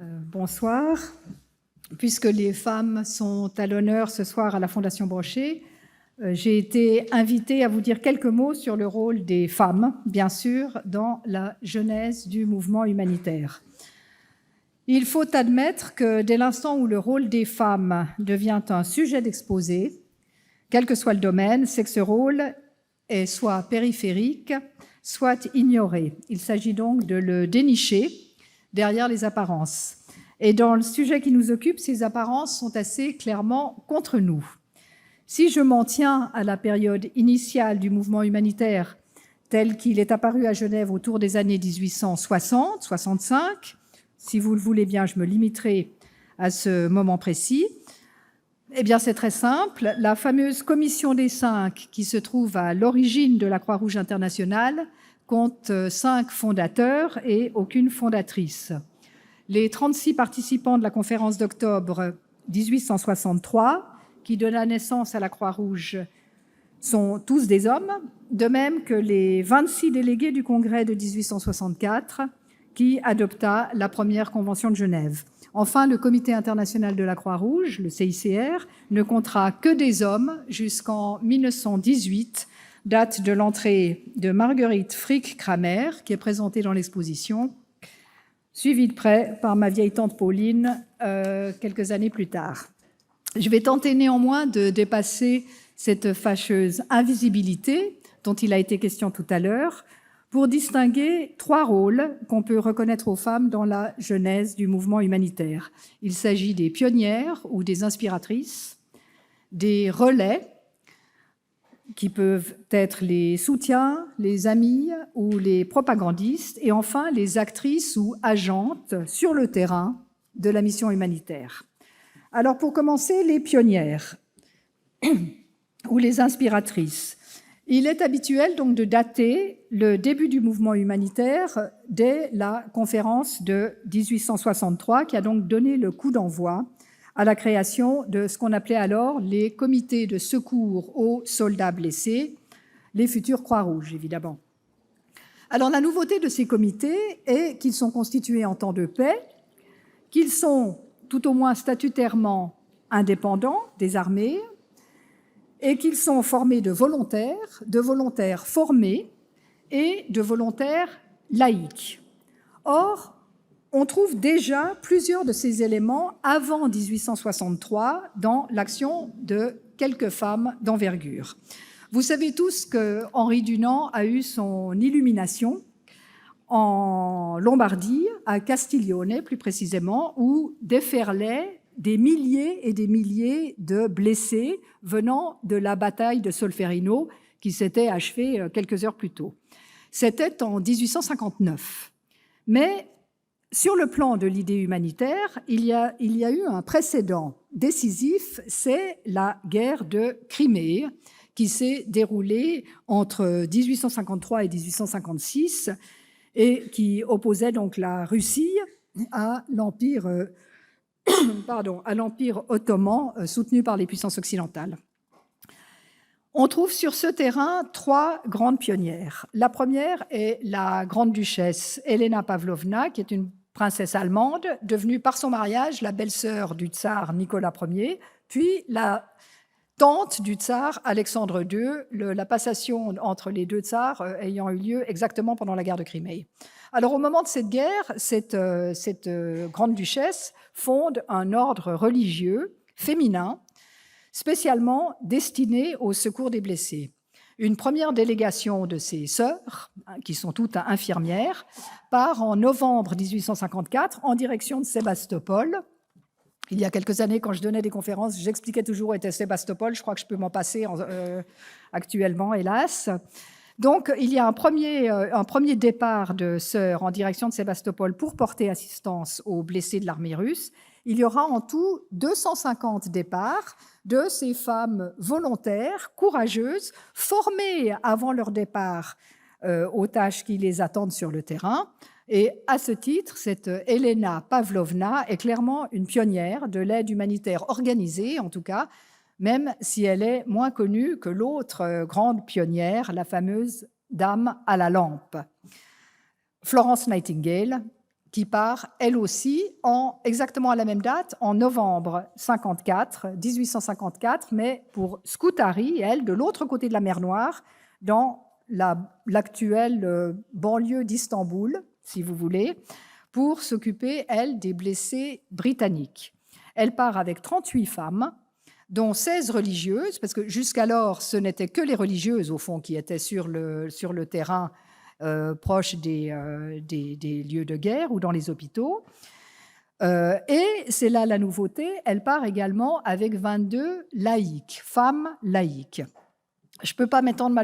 Bonsoir. Puisque les femmes sont à l'honneur ce soir à la Fondation Brochet, j'ai été invitée à vous dire quelques mots sur le rôle des femmes, bien sûr, dans la genèse du mouvement humanitaire. Il faut admettre que dès l'instant où le rôle des femmes devient un sujet d'exposé, quel que soit le domaine, c'est que ce rôle est soit périphérique, soit ignoré. Il s'agit donc de le dénicher derrière les apparences. Et dans le sujet qui nous occupe, ces apparences sont assez clairement contre nous. Si je m'en tiens à la période initiale du mouvement humanitaire tel qu'il est apparu à Genève autour des années 1860-65, si vous le voulez bien, je me limiterai à ce moment précis, eh bien c'est très simple. La fameuse Commission des 5, qui se trouve à l'origine de la Croix-Rouge internationale, compte 5 fondateurs et aucune fondatrice. Les 36 participants de la conférence d'octobre 1863, qui donna naissance à la Croix-Rouge, sont tous des hommes, de même que les 26 délégués du congrès de 1864, qui adopta la première convention de Genève. Enfin, le Comité international de la Croix-Rouge, le CICR, ne comptera que des hommes jusqu'en 1918, date de l'entrée de Marguerite Frick-Kramer, qui est présentée dans l'exposition, suivie de près par ma vieille tante Pauline quelques années plus tard. Je vais tenter néanmoins de dépasser cette fâcheuse invisibilité dont il a été question tout à l'heure pour distinguer 3 rôles qu'on peut reconnaître aux femmes dans la genèse du mouvement humanitaire. Il s'agit des pionnières ou des inspiratrices, des relais, qui peuvent être les soutiens, les amis ou les propagandistes, et enfin les actrices ou agentes sur le terrain de la mission humanitaire. Alors pour commencer, les pionnières ou les inspiratrices. Il est habituel donc de dater le début du mouvement humanitaire dès la conférence de 1863, qui a donc donné le coup d'envoi à la création de ce qu'on appelait alors les comités de secours aux soldats blessés, les futurs Croix-Rouges, évidemment. Alors, la nouveauté de ces comités est qu'ils sont constitués en temps de paix, qu'ils sont tout au moins statutairement indépendants des armées et qu'ils sont formés de volontaires formés et de volontaires laïques. Or, on trouve déjà plusieurs de ces éléments avant 1863 dans l'action de quelques femmes d'envergure. Vous savez tous que Henri Dunant a eu son illumination en Lombardie, à Castiglione plus précisément, où déferlaient des milliers et des milliers de blessés venant de la bataille de Solferino qui s'était achevée quelques heures plus tôt. C'était en 1859. Mais sur le plan de l'idée humanitaire, il y a eu un précédent décisif, c'est la guerre de Crimée, qui s'est déroulée entre 1853 et 1856 et qui opposait donc la Russie à l'Empire ottoman soutenu par les puissances occidentales. On trouve sur ce terrain 3 grandes pionnières. La première est la grande-duchesse Elena Pavlovna, qui est une princesse allemande, devenue par son mariage la belle-sœur du tsar Nicolas Ier, puis la tante du tsar Alexandre II, la passation entre les 2 tsars ayant eu lieu exactement pendant la guerre de Crimée. Alors au moment de cette guerre, cette grande-duchesse fonde un ordre religieux féminin spécialement destiné au secours des blessés. Une première délégation de ses sœurs, qui sont toutes infirmières, part en novembre 1854 en direction de Sébastopol. Il y a quelques années, quand je donnais des conférences, j'expliquais toujours où était Sébastopol. Je crois que je peux m'en passer actuellement, hélas. Donc, il y a un premier départ de sœurs en direction de Sébastopol pour porter assistance aux blessés de l'armée russe. Il y aura en tout 250 départs de ces femmes volontaires, courageuses, formées avant leur départ aux tâches qui les attendent sur le terrain. Et à ce titre, cette Elena Pavlovna est clairement une pionnière de l'aide humanitaire organisée, en tout cas, même si elle est moins connue que l'autre grande pionnière, la fameuse Dame à la lampe. Florence Nightingale, qui part, elle aussi, exactement à la même date, en novembre 1854, mais pour Scutari, elle, de l'autre côté de la mer Noire, dans l'actuelle banlieue d'Istanbul, si vous voulez, pour s'occuper, elle, des blessés britanniques. Elle part avec 38 femmes, dont 16 religieuses, parce que jusqu'alors, ce n'étaient que les religieuses, au fond, qui étaient sur le terrain proche des lieux de guerre ou dans les hôpitaux. Et c'est là la nouveauté, elle part également avec 22 laïques, femmes laïques. Je ne peux pas m'étendre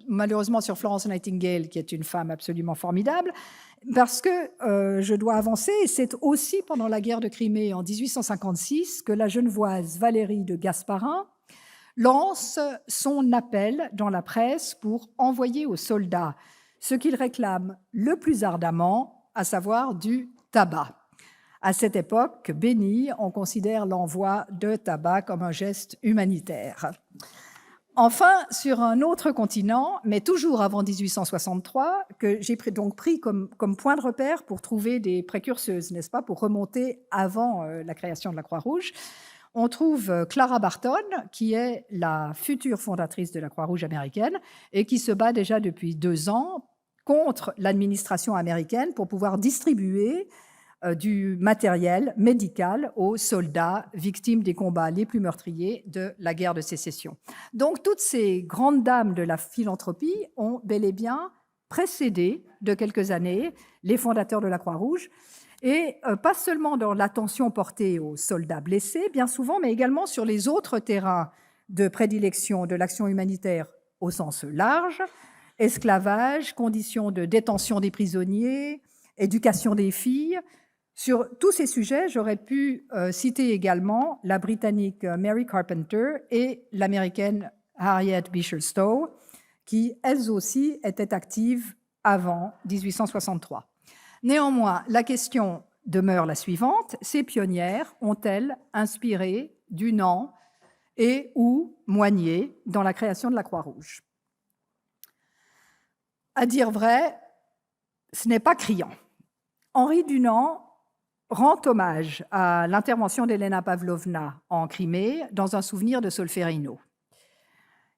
malheureusement sur Florence Nightingale, qui est une femme absolument formidable, parce que je dois avancer, et c'est aussi pendant la guerre de Crimée en 1856 que la Genevoise Valérie de Gasparin lance son appel dans la presse pour envoyer aux soldats ce qu'ils réclament le plus ardemment, à savoir du tabac. À cette époque bénie, on considère l'envoi de tabac comme un geste humanitaire. Enfin, sur un autre continent, mais toujours avant 1863, que j'ai donc pris comme point de repère pour trouver des précurseuses, n'est-ce pas, pour remonter avant la création de la Croix-Rouge, on trouve Clara Barton, qui est la future fondatrice de la Croix-Rouge américaine et qui se bat déjà depuis 2 ans contre l'administration américaine pour pouvoir distribuer du matériel médical aux soldats victimes des combats les plus meurtriers de la guerre de sécession. Donc, toutes ces grandes dames de la philanthropie ont bel et bien précédé de quelques années les fondateurs de la Croix-Rouge, et pas seulement dans l'attention portée aux soldats blessés, bien souvent, mais également sur les autres terrains de prédilection de l'action humanitaire au sens large, esclavage, conditions de détention des prisonniers, éducation des filles. Sur tous ces sujets, j'aurais pu citer également la Britannique Mary Carpenter et l'Américaine Harriet Beecher Stowe, qui, elles aussi, étaient actives avant 1863. Néanmoins, la question demeure la suivante. Ces pionnières ont-elles inspiré Dunant et ou Moignet dans la création de la Croix-Rouge? À dire vrai, ce n'est pas criant. Henri Dunant rend hommage à l'intervention d'Elena Pavlovna en Crimée dans un souvenir de Solferino.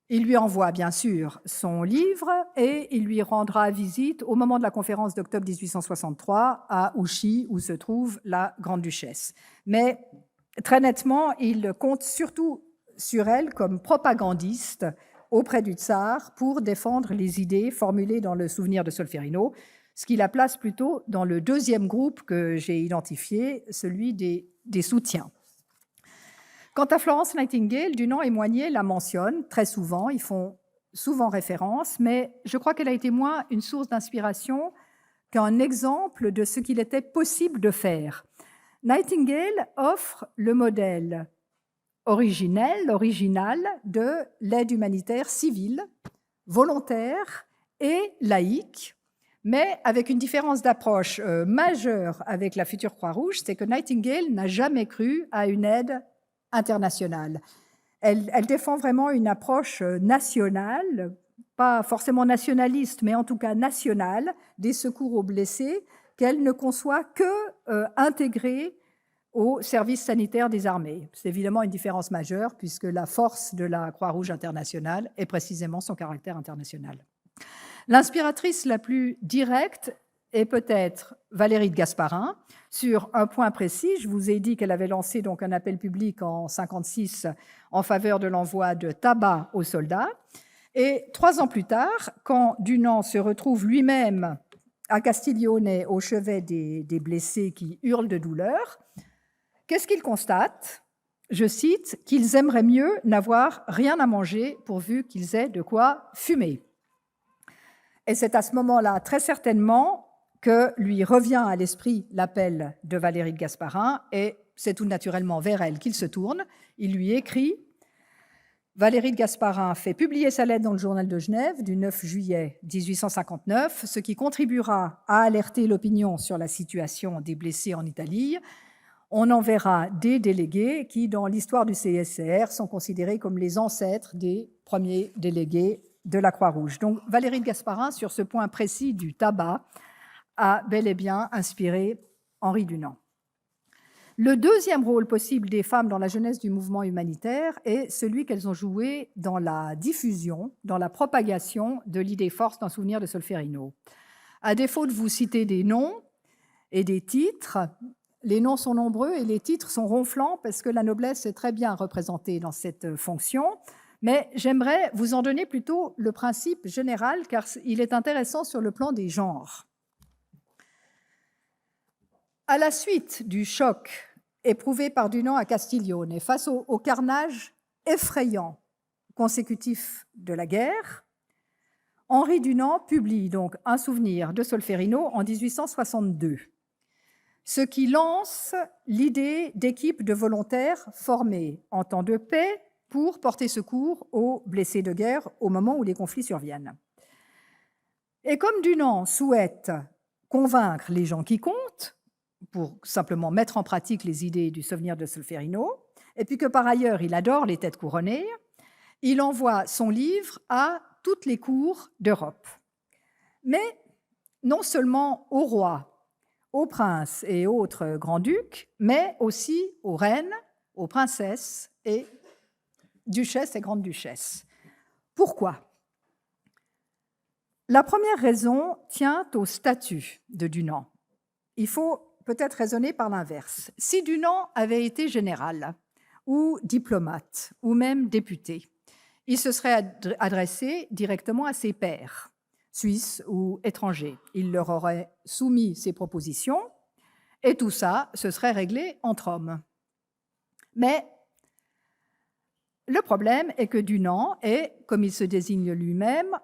Il lui envoie bien sûr son livre et il lui rendra visite au moment de la conférence d'octobre 1863 à Ouchy, où se trouve la Grande-Duchesse. Mais très nettement, il compte surtout sur elle comme propagandiste auprès du tsar pour défendre les idées formulées dans le souvenir de Solferino, ce qui la place plutôt dans le deuxième groupe que j'ai identifié, celui des soutiens. Quant à Florence Nightingale, Dunant et Moignet la mentionnent très souvent, ils font souvent référence, mais je crois qu'elle a été moins une source d'inspiration qu'un exemple de ce qu'il était possible de faire. Nightingale offre le modèle original de l'aide humanitaire civile, volontaire et laïque, mais avec une différence d'approche majeure avec la future Croix-Rouge, c'est que Nightingale n'a jamais cru à une aide internationale. Elle défend vraiment une approche nationale, pas forcément nationaliste, mais en tout cas nationale, des secours aux blessés, qu'elle ne conçoit que intégrés au service sanitaire des armées. C'est évidemment une différence majeure, puisque la force de la Croix-Rouge internationale est précisément son caractère international. L'inspiratrice la plus directe est peut-être Valérie de Gasparin. Sur un point précis, je vous ai dit qu'elle avait lancé donc un appel public en 1956 en faveur de l'envoi de tabac aux soldats. Et 3 ans plus tard, quand Dunant se retrouve lui-même à Castiglione au chevet des blessés qui hurlent de douleur, qu'est-ce qu'il constate? Je cite, qu'ils aimeraient mieux n'avoir rien à manger pourvu qu'ils aient de quoi fumer. Et c'est à ce moment-là, très certainement, que lui revient à l'esprit l'appel de Valérie de Gasparin, et c'est tout naturellement vers elle qu'il se tourne. Il lui écrit. Valérie de Gasparin fait publier sa lettre dans le Journal de Genève du 9 juillet 1859, ce qui contribuera à alerter l'opinion sur la situation des blessés en Italie. On enverra des délégués qui, dans l'histoire du CSCR, sont considérés comme les ancêtres des premiers délégués de la Croix-Rouge. Donc Valérie de Gasparin, sur ce point précis du tabac, a bel et bien inspiré Henri Dunant. Le deuxième rôle possible des femmes dans la jeunesse du mouvement humanitaire est celui qu'elles ont joué dans la diffusion, dans la propagation de l'idée force d'un souvenir de Solferino. À défaut de vous citer des noms et des titres, les noms sont nombreux et les titres sont ronflants parce que la noblesse est très bien représentée dans cette fonction, mais j'aimerais vous en donner plutôt le principe général car il est intéressant sur le plan des genres. À la suite du choc éprouvé par Dunant à Castiglione face au carnage effrayant consécutif de la guerre, Henri Dunant publie donc un souvenir de Solferino en 1862, ce qui lance l'idée d'équipes de volontaires formées en temps de paix pour porter secours aux blessés de guerre au moment où les conflits surviennent. Et comme Dunant souhaite convaincre les gens qui comptent, pour simplement mettre en pratique les idées du souvenir de Solferino, et puis que par ailleurs il adore les têtes couronnées, il envoie son livre à toutes les cours d'Europe. Mais non seulement aux rois, aux princes et autres grands-ducs, mais aussi aux reines, aux princesses et duchesses et grandes-duchesses. Pourquoi ? La première raison tient au statut de Dunant. Il faut peut-être raisonner par l'inverse. Si Dunant avait été général ou diplomate ou même député, il se serait adressé directement à ses pairs, suisses ou étrangers. Il leur aurait soumis ses propositions et tout ça se serait réglé entre hommes. Mais le problème est que Dunant est, comme il se désigne lui-même,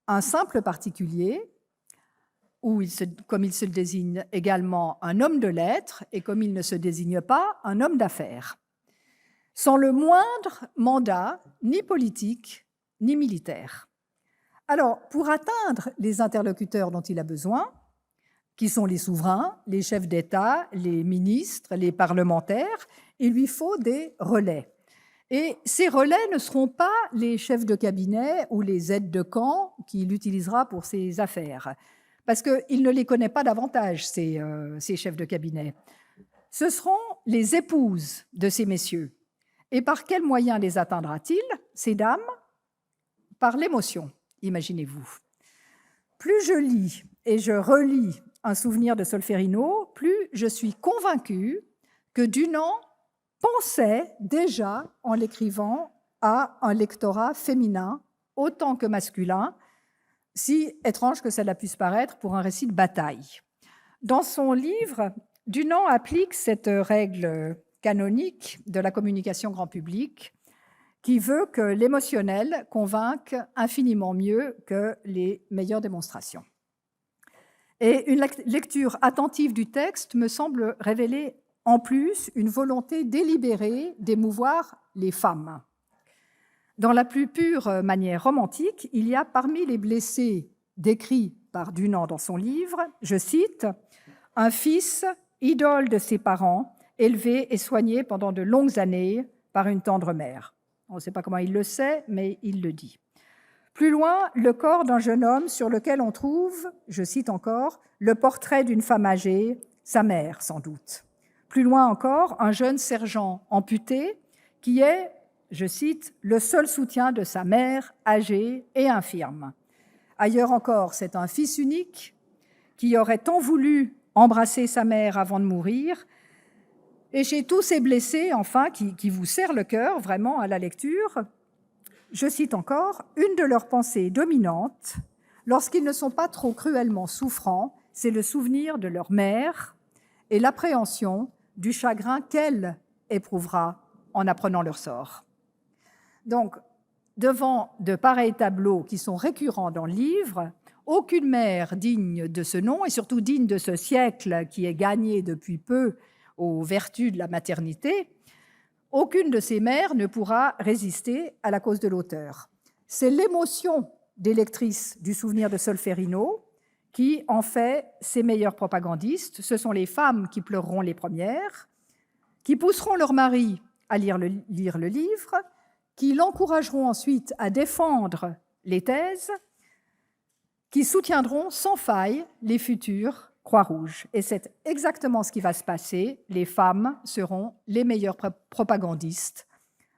un simple particulier, ou comme il se désigne également un homme de lettres, et comme il ne se désigne pas un homme d'affaires, sans le moindre mandat, ni politique, ni militaire. Alors, pour atteindre les interlocuteurs dont il a besoin, qui sont les souverains, les chefs d'État, les ministres, les parlementaires, il lui faut des relais. Et ces relais ne seront pas les chefs de cabinet ou les aides de camp qu'il utilisera pour ses affaires, parce qu'il ne les connaît pas davantage, ces chefs de cabinet. Ce seront les épouses de ces messieurs. Et par quels moyens les atteindra-t-il, ces dames ? Par l'émotion, imaginez-vous. Plus je lis et je relis un souvenir de Solferino, plus je suis convaincue que Dunant pensait déjà, en l'écrivant, à un lectorat féminin autant que masculin, si étrange que cela puisse paraître pour un récit de bataille. Dans son livre, Dunant applique cette règle canonique de la communication grand public qui veut que l'émotionnel convainque infiniment mieux que les meilleures démonstrations. Et une lecture attentive du texte me semble révéler en plus une volonté délibérée d'émouvoir les femmes. Dans la plus pure manière romantique, il y a parmi les blessés décrits par Dunant dans son livre, je cite, « un fils, idole de ses parents, élevé et soigné pendant de longues années par une tendre mère. » On ne sait pas comment il le sait, mais il le dit. Plus loin, le corps d'un jeune homme sur lequel on trouve, je cite encore, « le portrait d'une femme âgée, sa mère sans doute. » Plus loin encore, un jeune sergent amputé qui est, je cite, « le seul soutien de sa mère âgée et infirme. » Ailleurs encore, c'est un fils unique qui aurait tant voulu embrasser sa mère avant de mourir. Et chez tous ces blessés, enfin, qui vous serrent le cœur vraiment à la lecture, je cite encore, « une de leurs pensées dominantes, lorsqu'ils ne sont pas trop cruellement souffrants, c'est le souvenir de leur mère et l'appréhension du chagrin qu'elle éprouvera en apprenant leur sort. » Donc, devant de pareils tableaux qui sont récurrents dans le livre, aucune mère digne de ce nom, et surtout digne de ce siècle qui est gagné depuis peu aux vertus de la maternité, aucune de ces mères ne pourra résister à la cause de l'auteur. C'est l'émotion des lectrices du souvenir de Solferino qui en fait ses meilleurs propagandistes. Ce sont les femmes qui pleureront les premières, qui pousseront leur mari à lire le livre, qui l'encourageront ensuite à défendre les thèses, qui soutiendront sans faille les futures Croix-Rouges. Et c'est exactement ce qui va se passer. Les femmes seront les meilleures propagandistes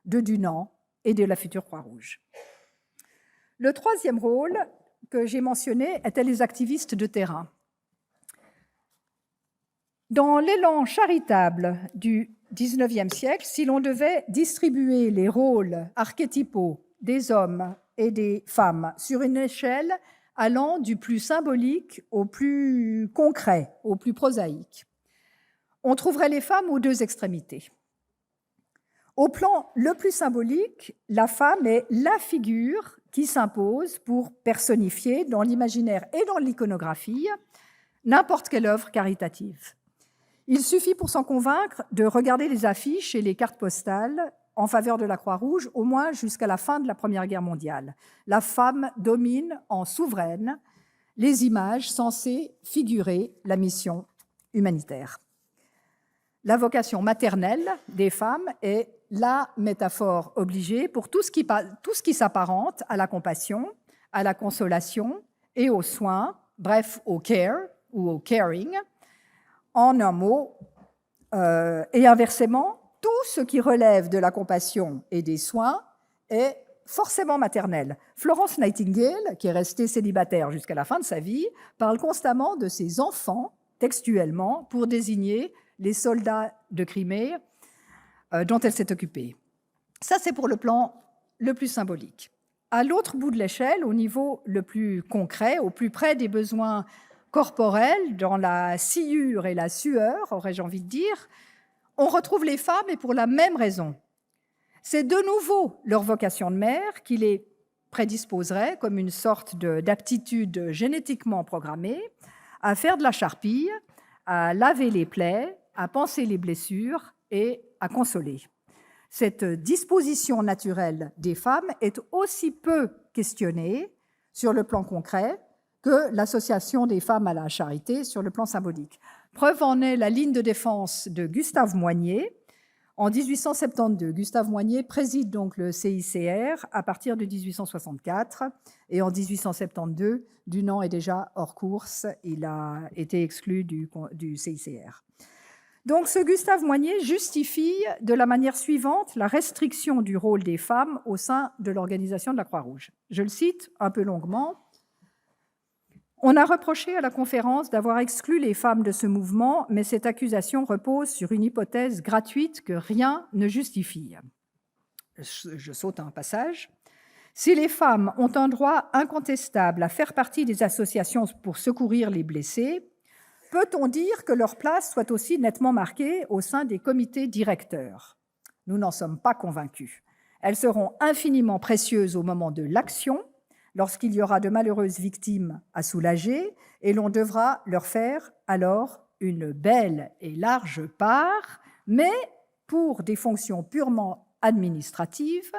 de Dunant et de la future Croix-Rouge. Le troisième rôle que j'ai mentionné étaient les activistes de terrain. Dans l'élan charitable du XIXe siècle, si l'on devait distribuer les rôles archétypaux des hommes et des femmes sur une échelle allant du plus symbolique au plus concret, au plus prosaïque, on trouverait les femmes aux deux extrémités. Au plan le plus symbolique, la femme est la figure qui s'impose pour personnifier dans l'imaginaire et dans l'iconographie n'importe quelle œuvre caritative. Il suffit pour s'en convaincre de regarder les affiches et les cartes postales en faveur de la Croix-Rouge, au moins jusqu'à la fin de la Première Guerre mondiale. La femme domine en souveraine les images censées figurer la mission humanitaire. La vocation maternelle des femmes est la métaphore obligée pour tout ce qui s'apparente à la compassion, à la consolation et aux soins, bref, au care ou au caring, en un mot, et inversement, tout ce qui relève de la compassion et des soins est forcément maternel. Florence Nightingale, qui est restée célibataire jusqu'à la fin de sa vie, parle constamment de ses enfants, textuellement, pour désigner les soldats de Crimée dont elle s'est occupée. Ça, c'est pour le plan le plus symbolique. À l'autre bout de l'échelle, au niveau le plus concret, au plus près des besoins corporels, dans la sciure et la sueur, aurais-je envie de dire, on retrouve les femmes et pour la même raison. C'est de nouveau leur vocation de mère qui les prédisposerait, comme une sorte d'aptitude génétiquement programmée, à faire de la charpie, à laver les plaies, à panser les blessures et à consoler. Cette disposition naturelle des femmes est aussi peu questionnée sur le plan concret que l'association des femmes à la charité sur le plan symbolique. Preuve en est la ligne de défense de Gustave Moynier. En 1872, Gustave Moynier préside donc le CICR à partir de 1864 et en 1872, Dunant est déjà hors course, il a été exclu du CICR. Donc ce Gustave Moynier justifie de la manière suivante la restriction du rôle des femmes au sein de l'organisation de la Croix-Rouge. Je le cite un peu longuement. On a reproché à la conférence d'avoir exclu les femmes de ce mouvement, mais cette accusation repose sur une hypothèse gratuite que rien ne justifie. Je saute un passage. Si les femmes ont un droit incontestable à faire partie des associations pour secourir les blessés, peut-on dire que leur place soit aussi nettement marquée au sein des comités directeurs? Nous n'en sommes pas convaincus. Elles seront infiniment précieuses au moment de l'action, lorsqu'il y aura de malheureuses victimes à soulager, et l'on devra leur faire alors une belle et large part, mais pour des fonctions purement administratives,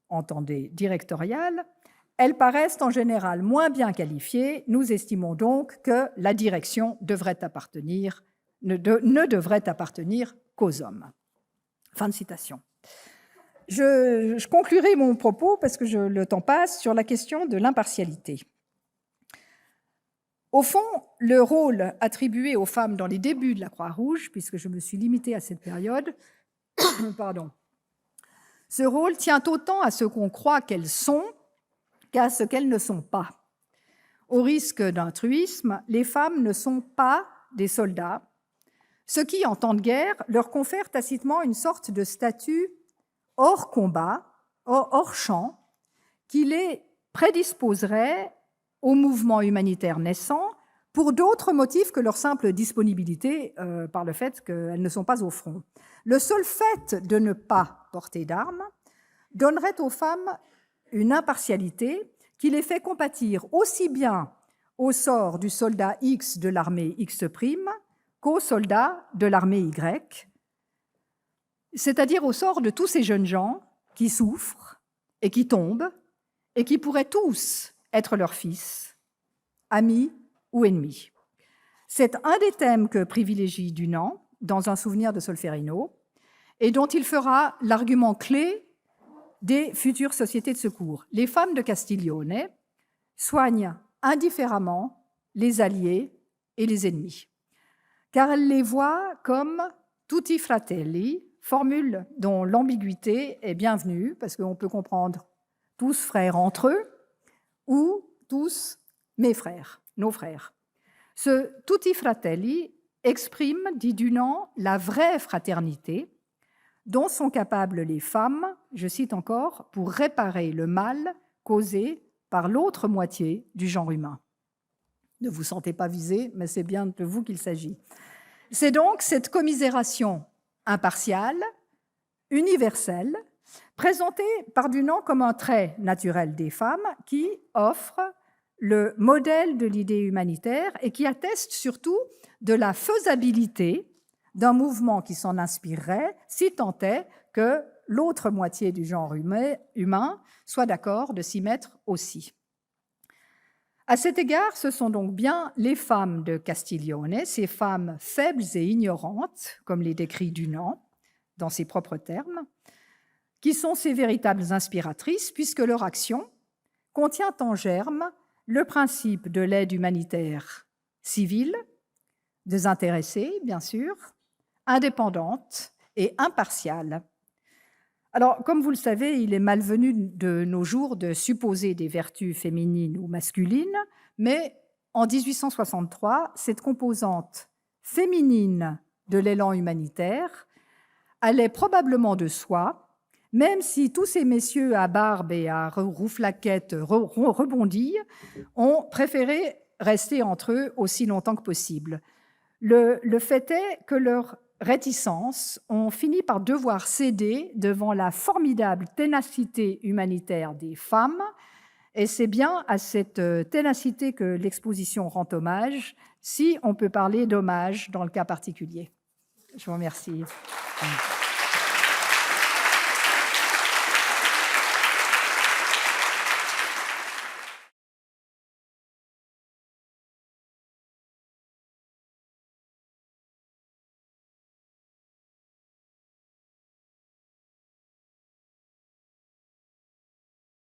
entendez directoriales, elles paraissent en général moins bien qualifiées. Nous estimons donc que la direction ne devrait appartenir qu'aux hommes. Fin de citation. Je conclurai mon propos, parce que le temps passe, sur la question de l'impartialité. Au fond, le rôle attribué aux femmes dans les débuts de la Croix-Rouge, puisque je me suis limitée à cette période, ce rôle tient autant à ce qu'on croit qu'elles sont qu'à ce qu'elles ne sont pas. Au risque d'un truisme, les femmes ne sont pas des soldats, ce qui, en temps de guerre, leur confère tacitement une sorte de statut hors combat, hors champ, qui les prédisposerait au mouvement humanitaire naissant pour d'autres motifs que leur simple disponibilité par le fait qu'elles ne sont pas au front. Le seul fait de ne pas porter d'armes donnerait aux femmes une impartialité qui les fait compatir aussi bien au sort du soldat X de l'armée X' qu'au soldat de l'armée Y, c'est-à-dire au sort de tous ces jeunes gens qui souffrent et qui tombent et qui pourraient tous être leurs fils, amis ou ennemis. C'est un des thèmes que privilégie Dunant dans un souvenir de Solferino et dont il fera l'argument clé des futures sociétés de secours. Les femmes de Castiglione soignent indifféremment les alliés et les ennemis, car elle les voit comme tutti fratelli, formule dont l'ambiguïté est bienvenue, parce qu'on peut comprendre tous frères entre eux ou tous mes frères, nos frères. Ce tutti fratelli exprime, dit Dunant, la vraie fraternité dont sont capables les femmes, je cite encore, pour réparer le mal causé par l'autre moitié du genre humain. Ne vous sentez pas visé, mais c'est bien de vous qu'il s'agit. C'est donc cette commisération impartiale, universelle, présentée par Dunant comme un trait naturel des femmes qui offre le modèle de l'idée humanitaire et qui atteste surtout de la faisabilité d'un mouvement qui s'en inspirerait si tant est que l'autre moitié du genre humain soit d'accord de s'y mettre aussi. À cet égard, ce sont donc bien les femmes de Castiglione, ces femmes faibles et ignorantes, comme les décrit Dunant, dans ses propres termes, qui sont ces véritables inspiratrices, puisque leur action contient en germe le principe de l'aide humanitaire civile, désintéressée, bien sûr, indépendante et impartiale. Alors, comme vous le savez, il est malvenu de nos jours de supposer des vertus féminines ou masculines, mais en 1863, cette composante féminine de l'élan humanitaire allait probablement de soi, même si tous ces messieurs à barbe et à rouflaquettes rebondis ont préféré rester entre eux aussi longtemps que possible. Le fait est que leurs réticences ont fini par devoir céder devant la formidable ténacité humanitaire des femmes, et c'est bien à cette ténacité que l'exposition rend hommage, si on peut parler d'hommage dans le cas particulier. Je vous remercie.